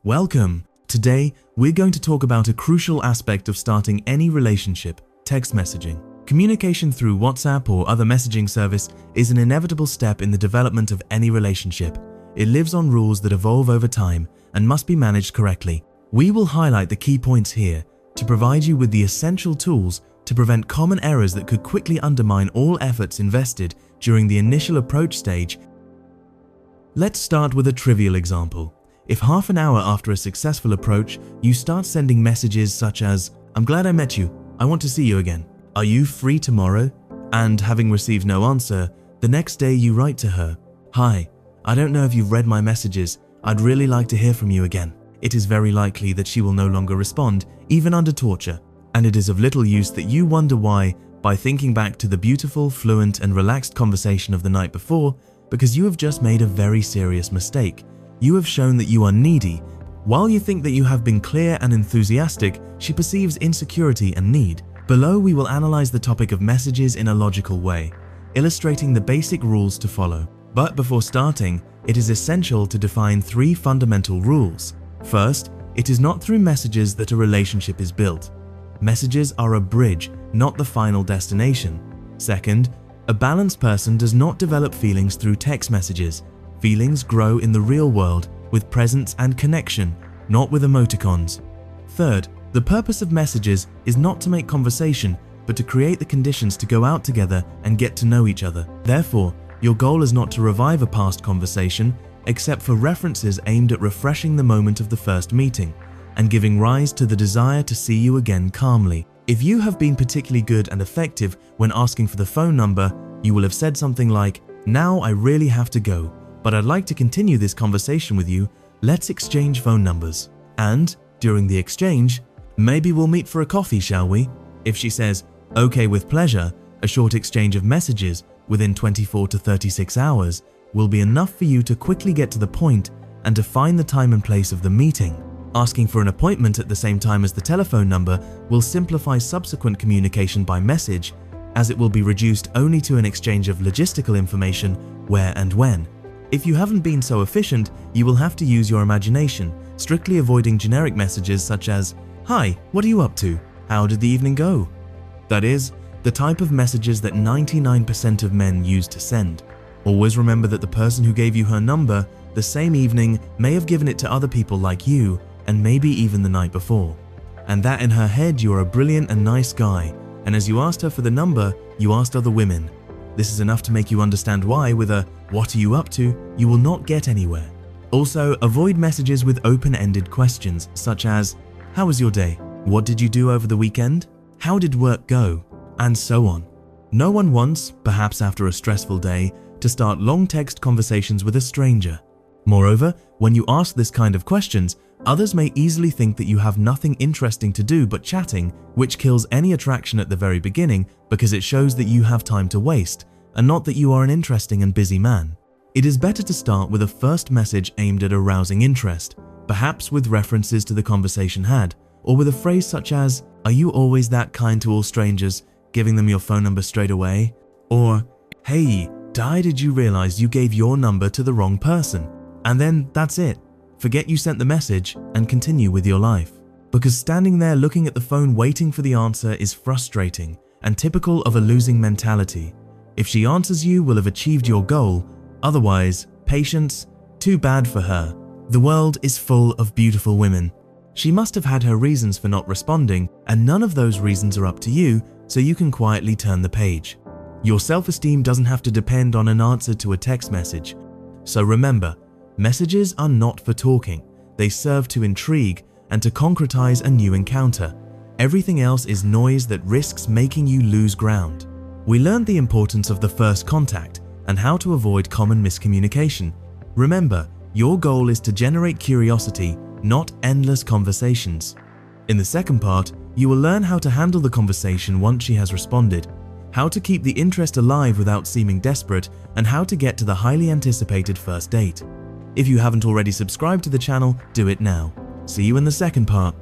Welcome! Today, we're going to talk about a crucial aspect of starting any relationship: text messaging. Communication through WhatsApp or other messaging service is an inevitable step in the development of any relationship. It lives on rules that evolve over time and must be managed correctly. We will highlight the key points here to provide you with the essential tools to prevent common errors that could quickly undermine all efforts invested during the initial approach stage. Let's start with a trivial example. If half an hour after a successful approach, you start sending messages such as, "I'm glad I met you. I want to see you again. Are you free tomorrow?" And having received no answer, the next day you write to her, "Hi, I don't know if you've read my messages. I'd really like to hear from you again." It is very likely that she will no longer respond, even under torture. And it is of little use that you wonder why by thinking back to the beautiful, fluent, and relaxed conversation of the night before, because you have just made a very serious mistake. You have shown that you are needy. While you think that you have been clear and enthusiastic, she perceives insecurity and need. Below, we will analyze the topic of messages in a logical way, illustrating the basic rules to follow. But before starting, it is essential to define 3 fundamental rules. First, it is not through messages that a relationship is built. Messages are a bridge, not the final destination. Second, a balanced person does not develop feelings through text messages. Feelings grow in the real world with presence and connection, not with emoticons. Third, the purpose of messages is not to make conversation, but to create the conditions to go out together and get to know each other. Therefore, your goal is not to revive a past conversation, except for references aimed at refreshing the moment of the first meeting and giving rise to the desire to see you again calmly. If you have been particularly good and effective when asking for the phone number, you will have said something like, "Now I really have to go, but I'd like to continue this conversation with you. Let's exchange phone numbers." And, during the exchange, "Maybe we'll meet for a coffee, shall we?" If she says, "Okay, with pleasure," a short exchange of messages within 24 to 36 hours will be enough for you to quickly get to the point and define the time and place of the meeting. Asking for an appointment at the same time as the telephone number will simplify subsequent communication by message, as it will be reduced only to an exchange of logistical information, where and when. If you haven't been so efficient, you will have to use your imagination, strictly avoiding generic messages such as, "Hi, what are you up to? How did the evening go?" That is, the type of messages that 99% of men use to send. Always remember that the person who gave you her number the same evening may have given it to other people like you, and maybe even the night before. And that in her head you are a brilliant and nice guy, and as you asked her for the number, you asked other women. This is enough to make you understand why, with a "What are you up to?" you will not get anywhere. Also, avoid messages with open-ended questions such as, "How was your day? What did you do over the weekend? How did work go?" And so on. No one wants, perhaps after a stressful day, to start long text conversations with a stranger. Moreover, when you ask this kind of questions, others may easily think that you have nothing interesting to do but chatting, which kills any attraction at the very beginning because it shows that you have time to waste, and not that you are an interesting and busy man. It is better to start with a first message aimed at arousing interest, perhaps with references to the conversation had, or with a phrase such as, "Are you always that kind to all strangers, giving them your phone number straight away?" Or, "Hey, did you realize you gave your number to the wrong person?" And then that's it. Forget you sent the message and continue with your life. Because standing there looking at the phone waiting for the answer is frustrating and typical of a losing mentality. If she answers, you will have achieved your goal. Otherwise, patience, too bad for her. The world is full of beautiful women. She must have had her reasons for not responding, and none of those reasons are up to you, so you can quietly turn the page. Your self-esteem doesn't have to depend on an answer to a text message. So remember, messages are not for talking. They serve to intrigue and to concretize a new encounter. Everything else is noise that risks making you lose ground. We learned the importance of the first contact and how to avoid common miscommunication. Remember, your goal is to generate curiosity, not endless conversations. In the second part, you will learn how to handle the conversation once she has responded, how to keep the interest alive without seeming desperate, and how to get to the highly anticipated first date. If you haven't already subscribed to the channel, do it now. See you in the second part.